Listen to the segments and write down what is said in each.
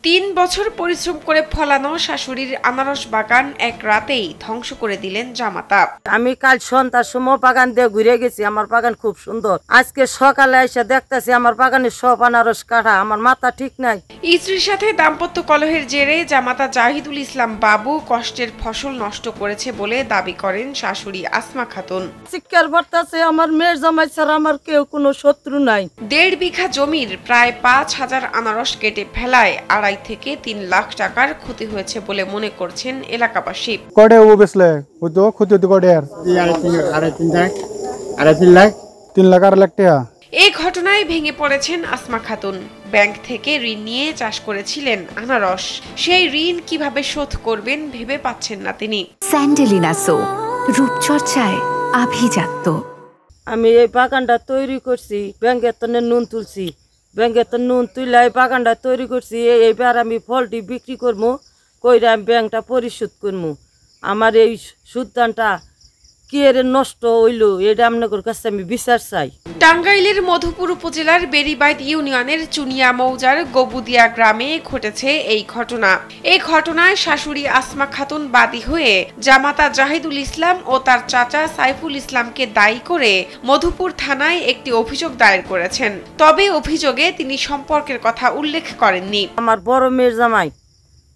৩ বছর পরিশ্রম করে ফলানো শাশুড়ির আনারস বাগান এক রাতেই ধ্বংস করে দিলেন জামাতা। আমি কাল সন্ধ্যার সময় বাগান দিয়ে ঘুরে গেছি, আমার বাগান খুব সুন্দর। আজকে সকালে এসে দেখতেছি আমার বাগানের সব আনারস কাটা, আমার মাথা ঠিক নাই। স্ত্রীর সাথে দাম্পত্য কলহের জেরে জামাতা জাহিদুল ইসলাম বাবু কষ্টের ফসল নষ্ট করেছে বলে দাবি করেন শাশুড়ি আসমা খাতুন। শিক্ষার বার্তাছে আমার মেয়ের জামাই ছাড়া আমার কেউ কোনো শত্রু নাই। ১.৫ বিঘা জমির প্রায় ৫,০০০ আনারস কেটে ফেলায় ২.৫ থেকে ৩ লাখ টাকার ক্ষতি হয়েছে বলে মনে করছেন এলাকাবাসী। কড়ে ও বেসলে হয়তো ক্ষতি হতে কড়ে আর ৩ লাখ আর লাখ টাকা। এই ঘটনায় ভেঙে পড়েছেন আসমা খাতুন। ব্যাংক থেকে ঋণ নিয়ে চাষ করেছিলেন আনারস, সেই ঋণ কিভাবে শোধ করবেন ভেবে পাচ্ছেন না তিনি। স্যান্ডেলিনা সো, রূপচর্চায় আভিজাত্য। আমি এই বাগানটা তৈরি করছি, ব্যাংকের তনে নুন তুলছি, ব্যাংকের তো নুন তুলে এই বাগানটা তৈরি করছি। এইবার আমি ফলটি বিক্রি করবো, কইরা আমি ব্যাংকটা পরিশোধ করবো। আমার এই সুদানটা কি এর নষ্ট হইলো, এটা আপনাদের কাছে আমি বিচার চাই। টাঙ্গাইলের মধুপুর উপজেলার বেরিবাইত ইউনিয়নের চুনিয়া মৌজার গবুদিয়া গ্রামে ঘটেছে এই ঘটনা। এই ঘটনায় শাশুড়ি আসমা খাতুন বাদী হয়ে জামাতা জাহিদুল ইসলাম ও তার চাচা সাইফুল ইসলামকে দায়ী করে মধুপুর থানায় একটি অভিযোগ দায়ের করেছেন। তবে অভিযোগে তিনি সম্পর্কের কথা উল্লেখ করেননি। আমার বড় মেয়ের জামাই,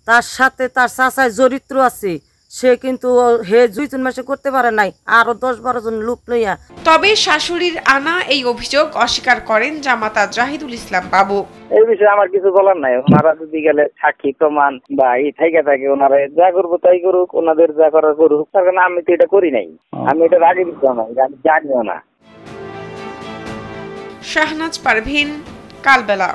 তার সাথে তার চাচায় চরিত্র আছে, সে কিন্তু হে ২-৩ মাসে করতে পারে নাই, আরো ১০-১২ জন লোক লইয়া। তবে শাশুড়ির আনা এই অভিযোগ অস্বীকার করেন জামাতা জাহিদুল ইসলাম বাবু। এই বিষয়ে আমার কিছু বলার নাই। ওনারা যদি গেলে সাক্ষী প্রমাণ বা এই থেকে থাকে, ওনারা যা করবো তাই করুক, ওনাদের যা করার করুক। কারণ আমি তো এটা করি নাই, আমি এটা আগে দিতাম না, আমি জানিও না। শাহনাজ পারভীন, কালবেলা।